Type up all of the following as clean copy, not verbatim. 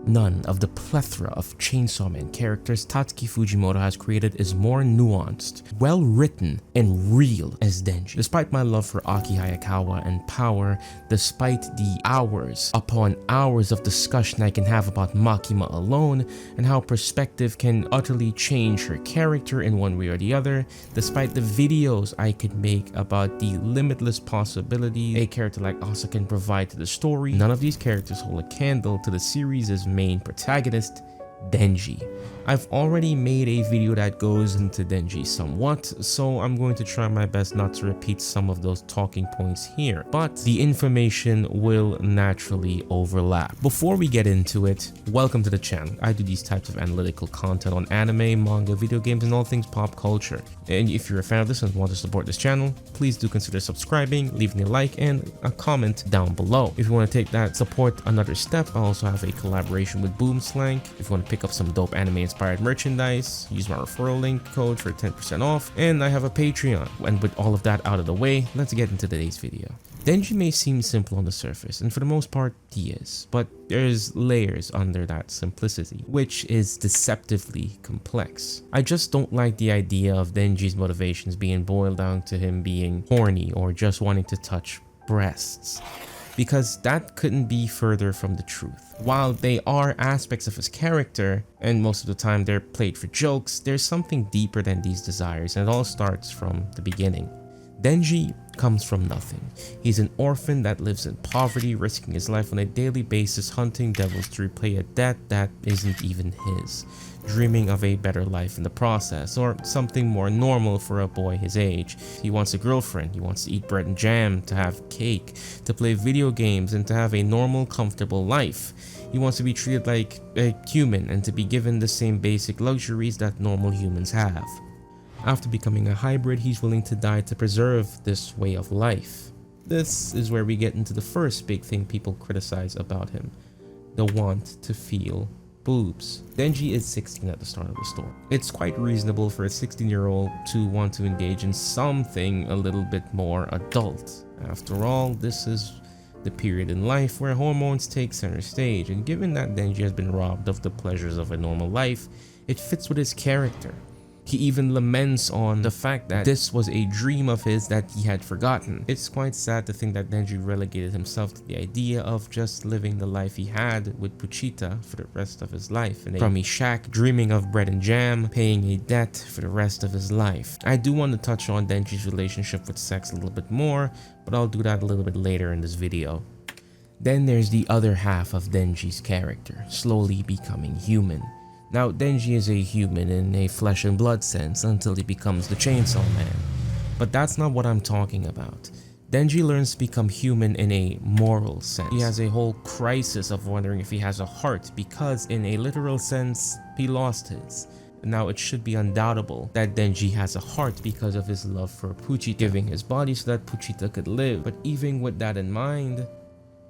None of the plethora of Chainsaw Man characters Tatsuki Fujimoto has created is more nuanced, well written, and real as Denji. Despite my love for Aki Hayakawa and power, despite the hours upon hours of discussion I can have about Makima alone and how perspective can utterly change her character in one way or the other, despite the videos I could make about the limitless possibility a character like Asa can provide to the story, none of these characters hold a candle to the series' main protagonist, Denji. I've already made a video that goes into Denji somewhat, so I'm going to try my best not to repeat some of those talking points here, but the information will naturally overlap. Before we get into it, welcome to the channel. I do these types of analytical content on anime, manga, video games, and all things pop culture. And if you're a fan of this and want to support this channel, please do consider subscribing, leaving a like, and a comment down below. If you want to take that support another step, I also have a collaboration with Boomslank. If you want to pick up some dope anime inspired merchandise, use my referral link code for 10% off, and I have a Patreon. And with all of that out of the way, let's get into today's video. Denji may seem simple on the surface, and for the most part he is, but there's layers under that simplicity, which is deceptively complex. I just don't like the idea of Denji's motivations being boiled down to him being horny or just wanting to touch breasts, because that couldn't be further from the truth. While they are aspects of his character, and most of the time they're played for jokes, there's something deeper than these desires, and it all starts from the beginning. Denji comes from nothing. He's an orphan that lives in poverty, risking his life on a daily basis, hunting devils to repay a debt that isn't even his, dreaming of a better life in the process, or something more normal for a boy his age. He wants a girlfriend, he wants to eat bread and jam, to have cake, to play video games, and to have a normal, comfortable life. He wants to be treated like a human and to be given the same basic luxuries that normal humans have. After becoming a hybrid, he's willing to die to preserve this way of life. This is where we get into the first big thing people criticize about him: the want to feel boobs. Denji is 16 at the start of the story. It's quite reasonable for a 16-year-old to want to engage in something a little bit more adult. After all, this is the period in life where hormones take center stage, and given that Denji has been robbed of the pleasures of a normal life, it fits with his character. He even laments on the fact that this was a dream of his that he had forgotten. It's quite sad to think that Denji relegated himself to the idea of just living the life he had with Puchita for the rest of his life, in a crummy shack, dreaming of bread and jam, paying a debt for the rest of his life. I do want to touch on Denji's relationship with sex a little bit more, but I'll do that a little bit later in this video. Then there's the other half of Denji's character, slowly becoming human. Now, Denji is a human in a flesh and blood sense until he becomes the Chainsaw Man. But that's not what I'm talking about. Denji learns to become human in a moral sense. He has a whole crisis of wondering if he has a heart, because in a literal sense, he lost his. Now, it should be undoubtable that Denji has a heart because of his love for Puchita, giving his body so that Puchita could live. But even with that in mind,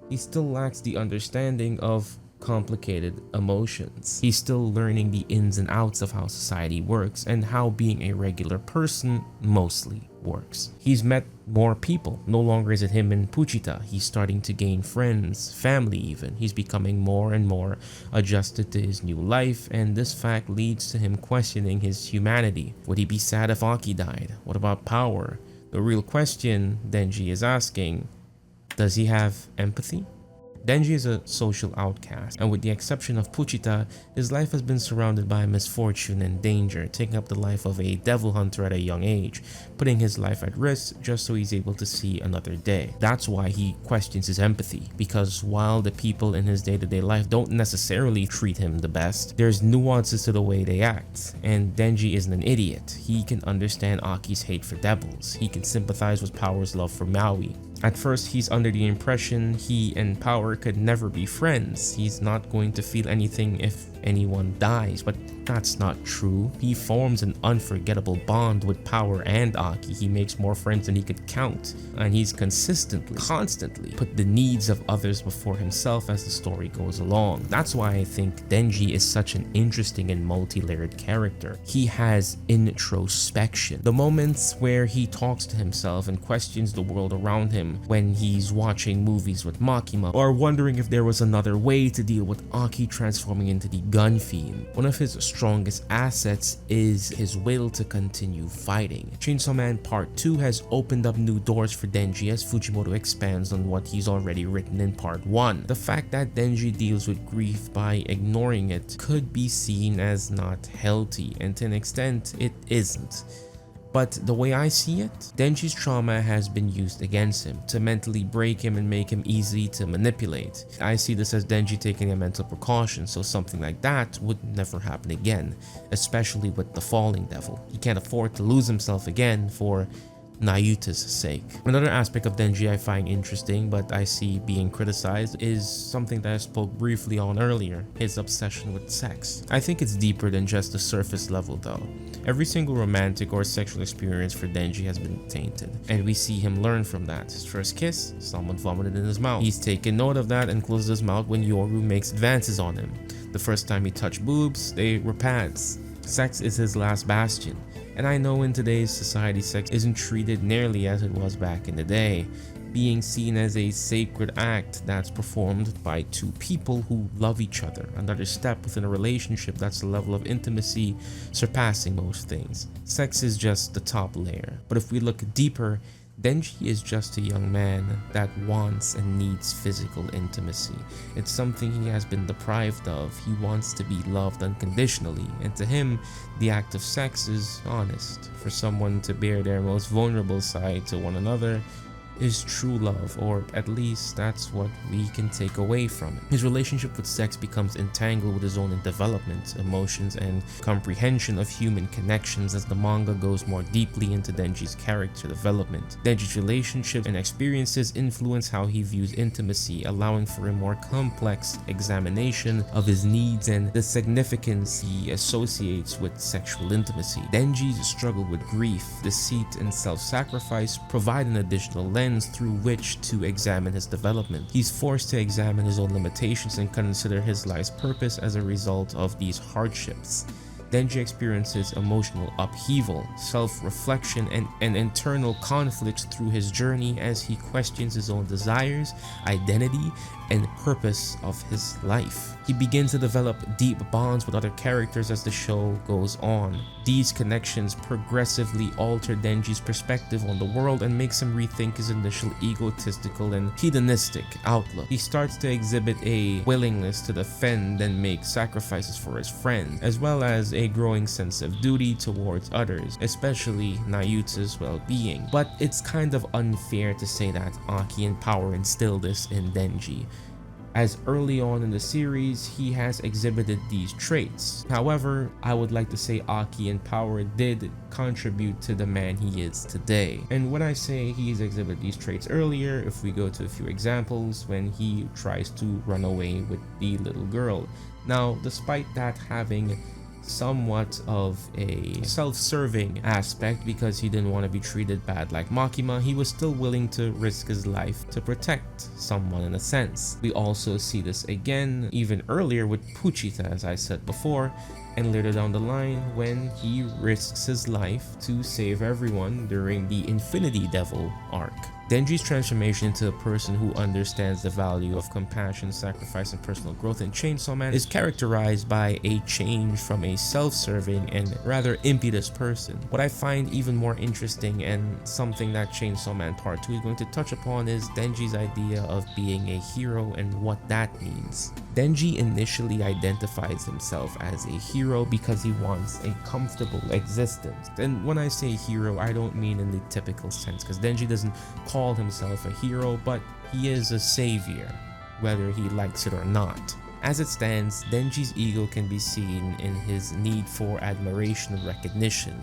he still lacks the understanding of complicated emotions. He's still learning the ins and outs of how society works and how being a regular person mostly works. He's met more people. No longer is it him and Puchita. He's starting to gain friends, family even. He's becoming more and more adjusted to his new life, and this fact leads to him questioning his humanity. Would he be sad if Aki died? What about power? The real question Denji is asking: does he have empathy? Denji is a social outcast, and with the exception of Puchita, his life has been surrounded by misfortune and danger, taking up the life of a devil hunter at a young age, putting his life at risk just so he's able to see another day. That's why he questions his empathy, because while the people in his day-to-day life don't necessarily treat him the best, there's nuances to the way they act, and Denji isn't an idiot. He can understand Aki's hate for devils. He can sympathize with Power's love for Maui. At first, he's under the impression he and Power could never be friends. He's not going to feel anything if anyone dies, but That's not true. He forms an unforgettable bond with Power and Aki. He makes more friends than he could count, and he's constantly put the needs of others before himself as the story goes along. That's why I think Denji is such an interesting and multi-layered character. He has introspection. The moments where he talks to himself and questions the world around him when he's watching movies with Makima, or wondering if there was another way to deal with Aki transforming into the gun fiend. One of his strongest assets is his will to continue fighting. Chainsaw Man Part 2 has opened up new doors for Denji as Fujimoto expands on what he's already written in Part 1. The fact that Denji deals with grief by ignoring it could be seen as not healthy, and to an extent it isn't. But the way I see it, Denji's trauma has been used against him to mentally break him and make him easy to manipulate. I see this as Denji taking a mental precaution, so something like that would never happen again, especially with the Falling Devil. He can't afford to lose himself again for Nayuta's sake. Another aspect of Denji I find interesting but I see being criticized is something that I spoke briefly on earlier, his obsession with sex. I think it's deeper than just the surface level though. Every single romantic or sexual experience for Denji has been tainted, and we see him learn from that. His first kiss, someone vomited in his mouth. He's taken note of that and closes his mouth when Yoru makes advances on him. The first time he touched boobs, they were pads. Sex is his last bastion. And I know in today's society sex isn't treated nearly as it was back in the day, being seen as a sacred act that's performed by two people who love each other. Another step within a relationship that's a level of intimacy surpassing most things. Sex is just the top layer. But if we look deeper, Denji is just a young man that wants and needs physical intimacy. It's something he has been deprived of. He wants to be loved unconditionally, and to him, the act of sex is honest. For someone to bare their most vulnerable side to one another is true love, or at least that's what we can take away from it. His relationship with sex becomes entangled with his own development, emotions, and comprehension of human connections as the manga goes more deeply into Denji's character development. Denji's relationships and experiences influence how he views intimacy, allowing for a more complex examination of his needs and the significance he associates with sexual intimacy. Denji's struggle with grief, deceit, and self-sacrifice provide an additional lens through which to examine his development. He's forced to examine his own limitations and consider his life's purpose as a result of these hardships. Denji experiences emotional upheaval, self-reflection, and internal conflicts through his journey as he questions his own desires, identity, and purpose of his life. He begins to develop deep bonds with other characters as the show goes on. These connections progressively alter Denji's perspective on the world and makes him rethink his initial egotistical and hedonistic outlook. He starts to exhibit a willingness to defend and make sacrifices for his friends, as well as a growing sense of duty towards others, especially Nayuta's well-being. But it's kind of unfair to say that Aki and Power instilled this in Denji, as early on in the series he has exhibited these traits. However, I would like to say Aki and Power did contribute to the man he is today. And when I say he's exhibited these traits earlier, if we go to a few examples, when he tries to run away with the little girl. Now, despite that having somewhat of a self-serving aspect because he didn't want to be treated bad like Makima, he was still willing to risk his life to protect someone in a sense. We also see this again even earlier with Puchita, as I said before, and later down the line when he risks his life to save everyone during the Infinity Devil arc. Denji's transformation into a person who understands the value of compassion, sacrifice, and personal growth in Chainsaw Man is characterized by a change from a self-serving and rather impetuous person. What I find even more interesting, and something that Chainsaw Man Part 2 is going to touch upon, is Denji's idea of being a hero and what that means. Denji initially identifies himself as a hero because he wants a comfortable existence. And when I say hero, I don't mean in the typical sense, because Denji doesn't call himself a hero, but he is a savior, whether he likes it or not. As it stands, Denji's ego can be seen in his need for admiration and recognition.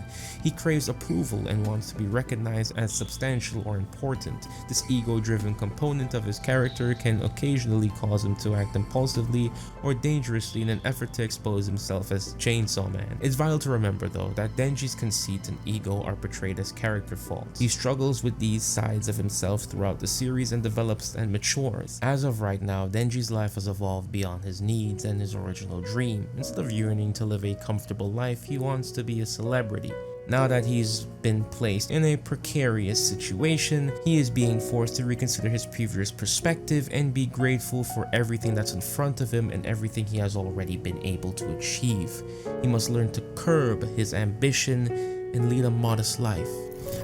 He craves approval and wants to be recognized as substantial or important. This ego-driven component of his character can occasionally cause him to act impulsively or dangerously in an effort to expose himself as Chainsaw Man. It's vital to remember though that Denji's conceit and ego are portrayed as character faults. He struggles with these sides of himself throughout the series and develops and matures. As of right now, Denji's life has evolved beyond his needs and his original dream. Instead of yearning to live a comfortable life, he wants to be a celebrity. Now that he's been placed in a precarious situation, he is being forced to reconsider his previous perspective and be grateful for everything that's in front of him and everything he has already been able to achieve. He must learn to curb his ambition and lead a modest life.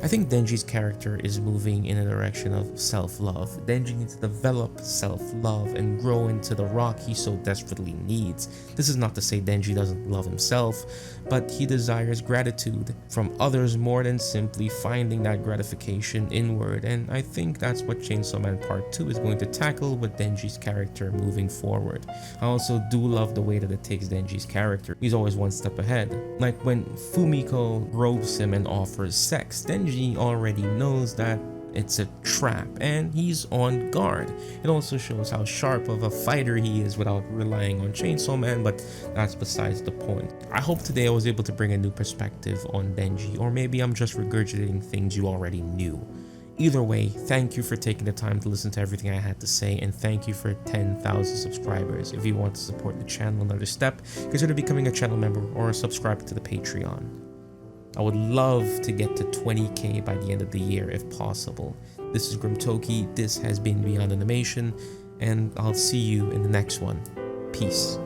I think Denji's character is moving in a direction of self-love. Denji needs to develop self-love and grow into the rock he so desperately needs. This is not to say Denji doesn't love himself, but he desires gratitude from others more than simply finding that gratification inward, and I think that's what Chainsaw Man Part 2 is going to tackle with Denji's character moving forward. I also do love the way that it takes Denji's character. He's always one step ahead. Like when Fumiko gropes him and offers sex, Denji already knows that it's a trap and he's on guard. It also shows how sharp of a fighter he is without relying on Chainsaw Man, but that's besides the point. I hope today I was able to bring a new perspective on Denji, or maybe I'm just regurgitating things you already knew. Either way, thank you for taking the time to listen to everything I had to say, and thank you for 10,000 subscribers. If you want to support the channel another step, consider becoming a channel member or subscribe to the Patreon. I would love to get to 20k by the end of the year if possible. This is Grimtoki, this has been Beyond Animation, and I'll see you in the next one. Peace.